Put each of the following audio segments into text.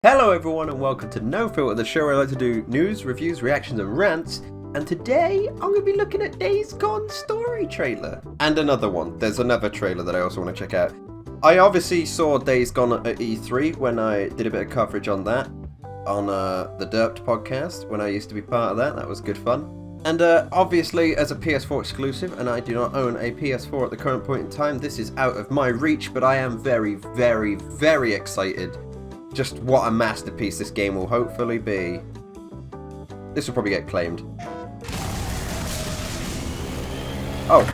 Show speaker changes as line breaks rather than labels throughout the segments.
Hello everyone and welcome to No Filter, the show where I like to do news, reviews, reactions and rants. And today I'm going to be looking at Days Gone story trailer. And another one. There's another trailer that I also want to check out. I obviously saw Days Gone at E3 when I did a bit of coverage on that. On the Derped podcast when I used to be part of that. That was good fun. And obviously as a PS4 exclusive, and I do not own a PS4 at the current point in time, this is out of my reach, but I am very, very, very excited. Just what a masterpiece this game will hopefully be. This will probably get claimed. Oh.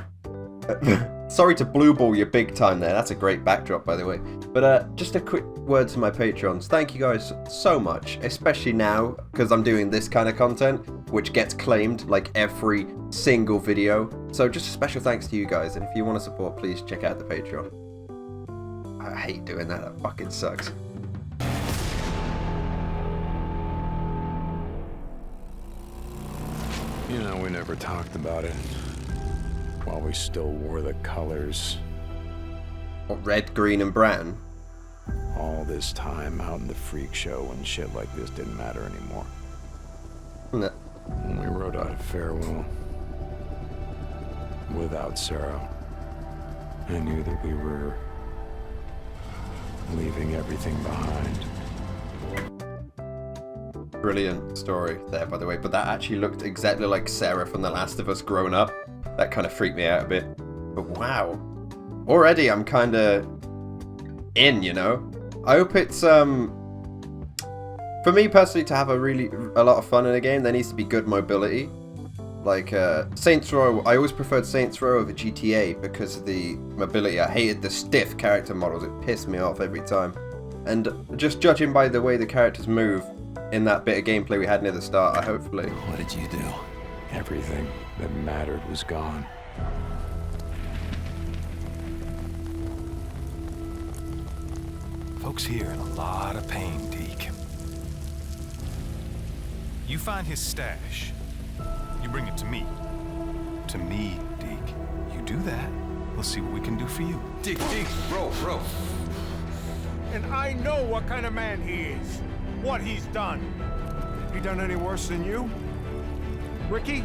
Sorry to blue ball you big time there. That's a great backdrop, by the way. But just a quick word to my Patrons. Thank you guys so much, especially now, because I'm doing this kind of content, which gets claimed like every single video. So just a special thanks to you guys. And if you want to support, please check out the Patreon. I hate doing that. That fucking sucks.
You know, we never talked about it while we still wore the colors.
What, red, green, and brown?
All this time out in the freak show when shit like this didn't matter anymore.
No.
When we wrote out a farewell without Sarah, I knew that we were leaving everything behind.
Brilliant story there, by the way, but that actually looked exactly like Sarah from The Last of Us grown up. That kind of freaked me out a bit. But wow. Already I'm kind of in, you know? I hope it's, for me personally, to have a lot of fun in a game, there needs to be good mobility. Like, Saints Row, I always preferred Saints Row over GTA because of the mobility. I hated the stiff character models, it pissed me off every time. And just judging by the way the characters move, in that bit of gameplay we had near the start, hopefully.
What did you do? Everything that mattered was gone.
Folks here in a lot of pain, Deke. You find his stash. You bring it to me. To me, Deke. You do that, we'll see what we can do for you.
Deke, bro.
And I know what kind of man he is. What he's done. He done any worse than you? Ricky?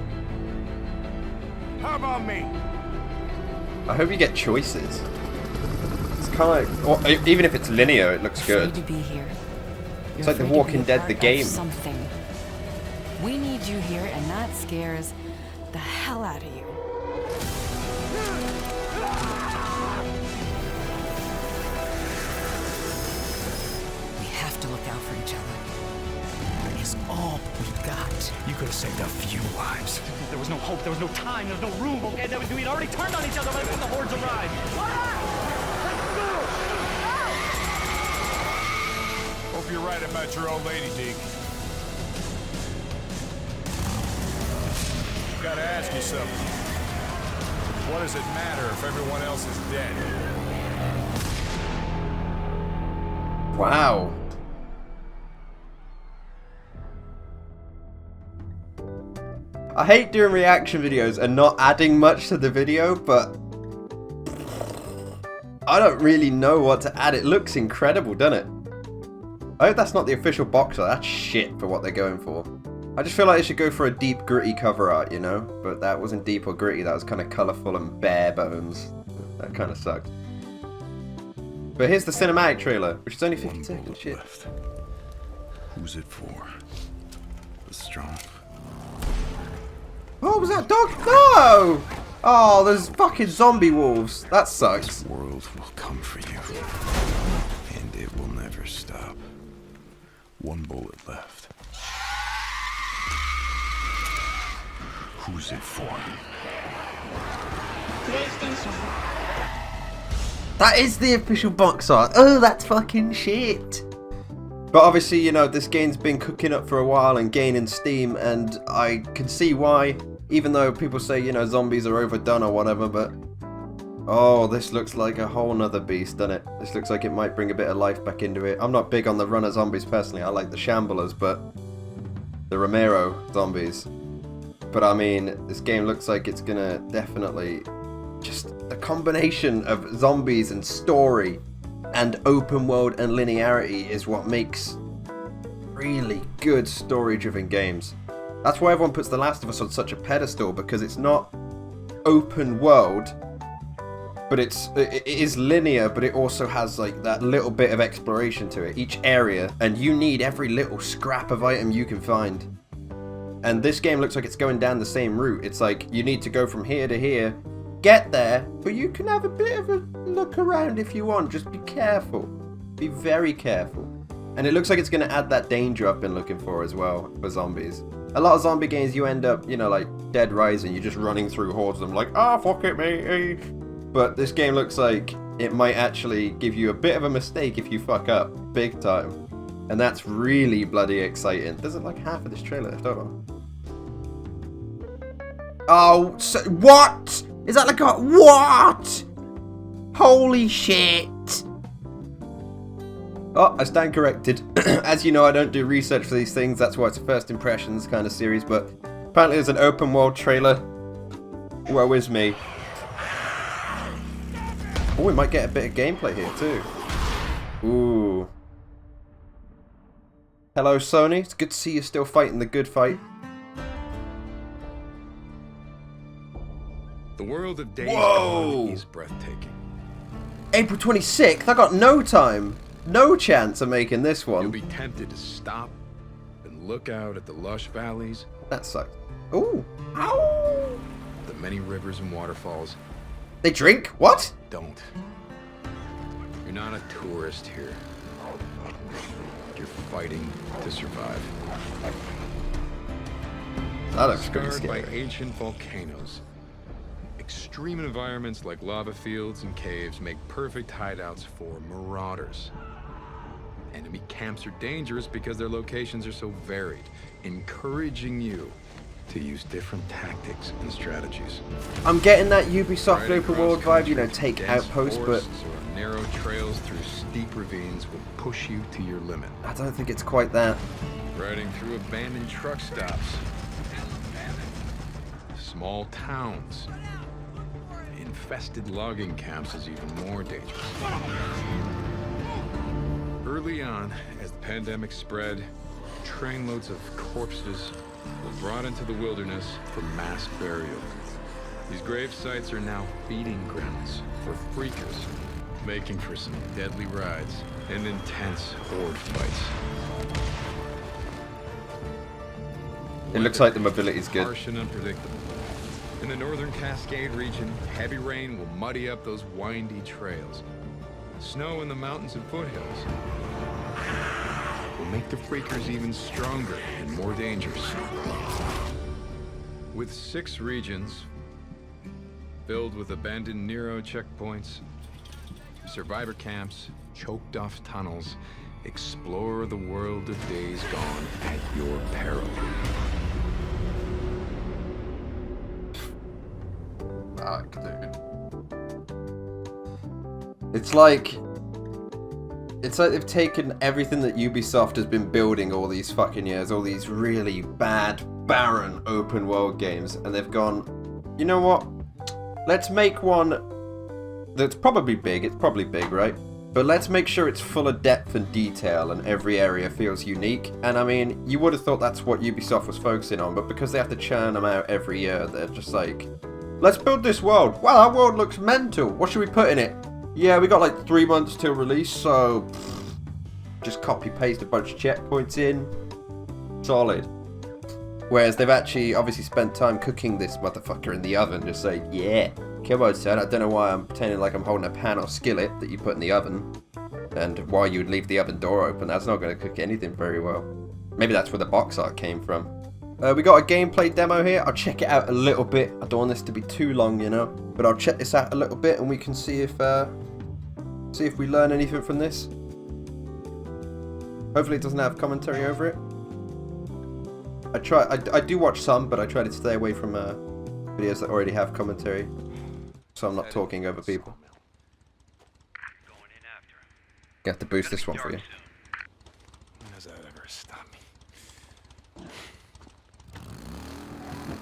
How about me?
I hope you get choices. It's kind of like, or even if it's linear, it looks good.
To be here.
It's like The Walking Dead, the game.
Something. We need you here, and that scares the hell out of you. We have to look out for each other.
It's all we got. You could have saved a few lives.
There was no hope, there was no time, there was no room, okay? We'd already turned on each other by the time the hordes arrived.
Hope you're right about your old lady, Deke. Gotta ask you something. What does it matter if everyone else is dead?
Wow. I hate doing reaction videos and not adding much to the video, but I don't really know what to add. It looks incredible, doesn't it? I hope that's not the official box art. That's shit for what they're going for. I just feel like they should go for a deep, gritty cover art, you know? But that wasn't deep or gritty. That was kind of colourful and bare bones. That kind of sucked. But here's the cinematic trailer, which is only 50 seconds. Shit.
Left. Who's it for? The strong.
What was that dog? No! Oh, there's fucking zombie wolves. That sucks.
This world will come for you, and it will never stop. One bullet left. Who's it for?
That is the official box art. Oh, that's fucking shit. But obviously, you know, this game's been cooking up for a while and gaining steam, and I can see why, even though people say, you know, zombies are overdone or whatever, but oh, this looks like a whole nother beast, doesn't it? This looks like it might bring a bit of life back into it. I'm not big on the runner zombies personally. I like the shamblers, but the Romero zombies. But I mean, this game looks like it's gonna definitely just a combination of zombies and story and open world and linearity is what makes really good story-driven games. That's why everyone puts The Last of Us on such a pedestal, because it's not open world, but it is linear, but it also has like that little bit of exploration to it, each area, and you need every little scrap of item you can find. And this game looks like it's going down the same route. It's like you need to go from here to here, get there, but you can have a bit of a look around if you want. Just be careful. Be very careful. And it looks like it's going to add that danger I've been looking for as well for zombies. A lot of zombie games, you end up, you know, like Dead Rising, you're just running through hordes of them like, ah, fuck it, mate. But this game looks like it might actually give you a bit of a mistake if you fuck up big time. And that's really bloody exciting. There's like half of this trailer left over. Oh, so, what? Is that like a, what? Holy shit. Oh, I stand corrected. As you know, I don't do research for these things. That's why it's a first impressions kind of series. But apparently there's an open world trailer. Woe is me. Oh, we might get a bit of gameplay here too. Ooh. Hello, Sony. It's good to see you still fighting the good fight.
The world of Days
Whoa!
Gone is breathtaking.
April 26th? I got no time. No chance of making this
You'll
one.
be tempted to stop and look out at the lush valleys,
That sucks. Ooh. Ow!
the many rivers and waterfalls.
They drink? What?
Don't. You're not a tourist here. You're fighting to survive.
That looks pretty
Scarred by
scary.
ancient volcanoes. Extreme environments like lava fields and caves make perfect hideouts for marauders. Enemy camps are dangerous because their locations are so varied, encouraging you to use different tactics and strategies.
I'm getting that Ubisoft
Riding
open world vibe, you know,
cross-country
take
through dense
outposts, but
forests or narrow trails through steep ravines will push you to your limit.
I don't think it's quite that.
Riding through abandoned truck stops, small towns, infested logging camps is even more dangerous. Early on, as the pandemic spread, trainloads of corpses were brought into the wilderness for mass burial. These grave sites are now feeding grounds for freakers, making for some deadly rides and intense horde fights.
It looks like the mobility is good.
Harsh and unpredictable. In the northern Cascade region, heavy rain will muddy up those windy trails. Snow in the mountains and foothills will make the freakers even stronger and more dangerous. With 6 regions filled with abandoned Nero checkpoints, survivor camps, choked off tunnels, explore the world of Days Gone at your peril.
Fuck, dude. It's like they've taken everything that Ubisoft has been building all these fucking years, all these really bad, barren open world games, and they've gone, you know what? Let's make one that's probably big. It's probably big, right? But let's make sure it's full of depth and detail and every area feels unique. And I mean, you would have thought that's what Ubisoft was focusing on, but because they have to churn them out every year, they're just like, let's build this world. Wow, that world looks mental. What should we put in it? Yeah, we got like 3 months till release, so just copy paste a bunch of checkpoints in. Solid. Whereas they've actually obviously spent time cooking this motherfucker in the oven, just saying, yeah, come on son, I don't know why I'm pretending like I'm holding a pan or skillet that you put in the oven, and why you would leave the oven door open. That's not going to cook anything very well. Maybe that's where the box art came from. We got a gameplay demo here. I'll check it out a little bit. I don't want this to be too long, you know, but I'll check this out a little bit and we can see if we learn anything from this. Hopefully it doesn't have commentary over it. I do watch some, but I try to stay away from videos that already have commentary, so I'm not talking over people. You have to boost this one for you.
When does that ever stop me?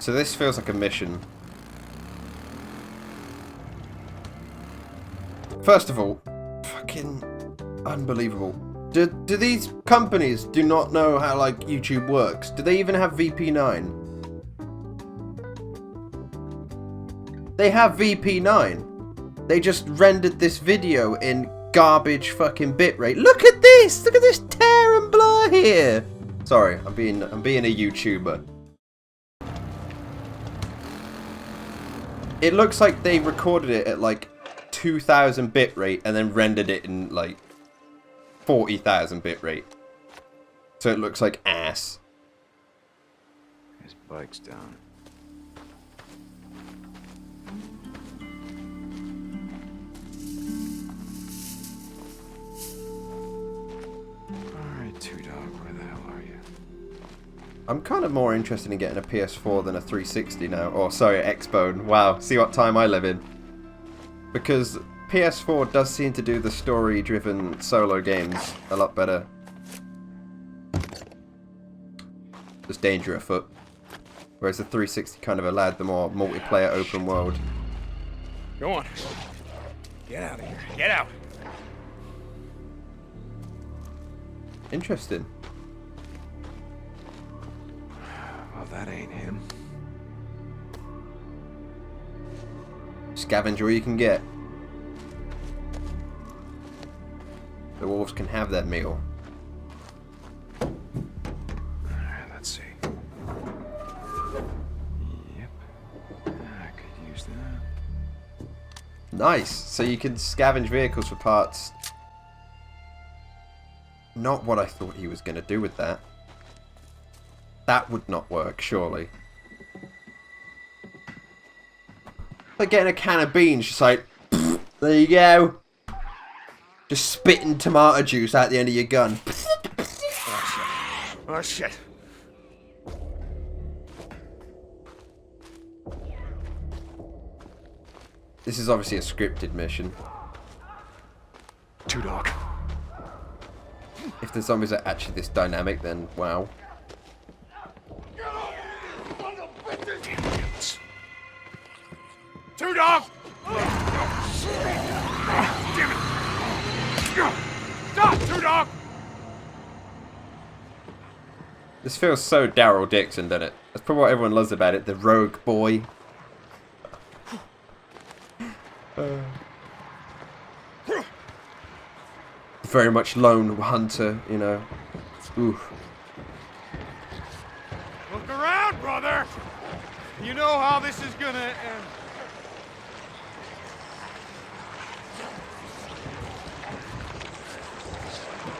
So this feels like a mission. First of all, fucking unbelievable. Do these companies do not know how like YouTube works? Do they even have VP9? They have VP9. They just rendered this video in garbage fucking bitrate. Look at this! Look at this tear and blur here. Sorry, I'm being a YouTuber. It looks like they recorded it at like 2000 bitrate and then rendered it in like 40,000 bitrate. So it looks like ass.
His bike's down. Alright, Two Dog, where the hell are you?
I'm kind of more interested in getting a PS4 than a 360 now. Or, sorry, Xbone. Wow, see what time I live in. Because PS4 does seem to do the story-driven solo games a lot better. There's danger afoot. Whereas the 360 kind of allowed the more multiplayer open world.
Go on. Get out of here. Get out.
Interesting.
Well, that ain't him.
Scavenge all you can get. The wolves can have that meal.
Alright, let's see. Yep. I could use that.
Nice. So you can scavenge vehicles for parts. Not what I thought he was going to do with that. That would not work, surely. Like getting a can of beans, just like, there you go. Just spitting tomato juice out the end of your gun.
Oh shit.
This is obviously a scripted mission.
Two Dog.
If the zombies are actually this dynamic, then wow.
Two Dog! Damn it! Stop, Two Dog!
This feels so Daryl Dixon, doesn't it? That's probably what everyone loves about it. The rogue boy. Very much lone hunter, you know. Oof.
Look around, brother! You know how this is gonna end.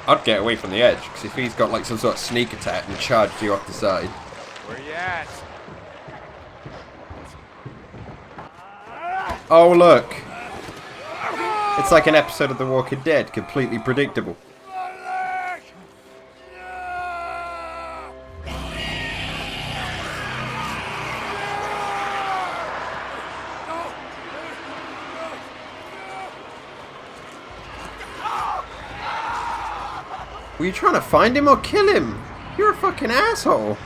I'd get away from the edge, because if he's got like some sort of sneak attack and charged you off the side.
Where you at?
Oh look! It's like an episode of The Walking Dead, completely predictable. Were you trying to find him or kill him? You're a fucking asshole.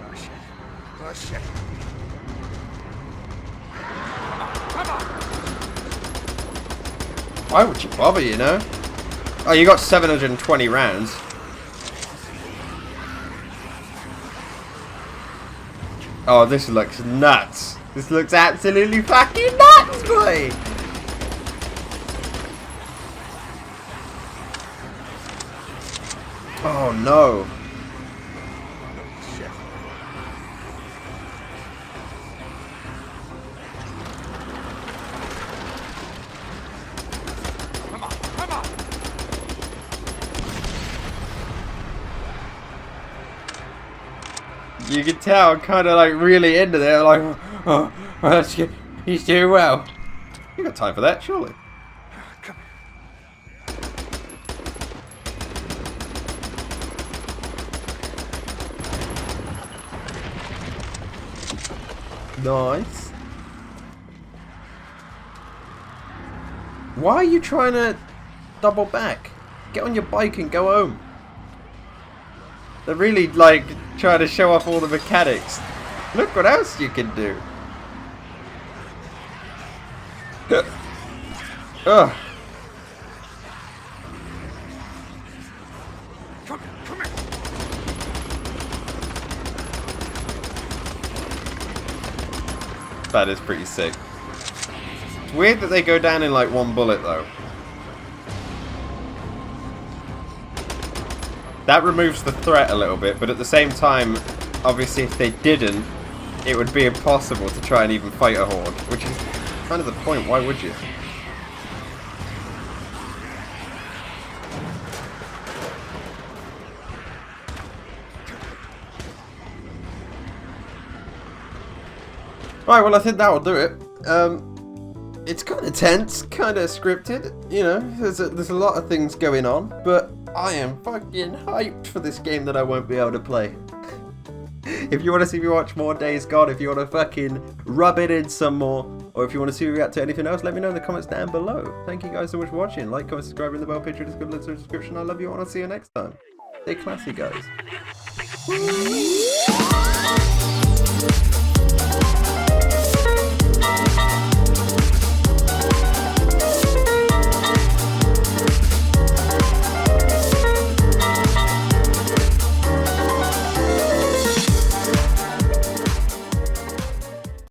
Oh shit.
Why would you bother, you know? Oh, you got 720 rounds. Oh, this looks nuts. This looks absolutely fucking nuts, boy! Oh no. You can tell I'm kind of like really into there, like, oh, that's good. He's doing well. You got time for that, surely?
Come here.
Nice. Why are you trying to double back? Get on your bike and go home. They're really like trying to show off all the mechanics. Look what else you can do. Ugh. That is pretty sick. It's weird that they go down in like one bullet though. That removes the threat a little bit, but at the same time, obviously if they didn't, it would be impossible to try and even fight a horde, which is kind of the point. Why would you? Right, well I think that will do it. It's kind of tense, kind of scripted, you know, there's a lot of things going on, but I am fucking hyped for this game that I won't be able to play. If you want to see me watch more Days Gone, if you want to fucking rub it in some more, or if you want to see me react to anything else, let me know in the comments down below. Thank you guys so much for watching. Like, comment, subscribe, and the bell picture, description. I love you all, and I'll see you next time. Stay classy, guys.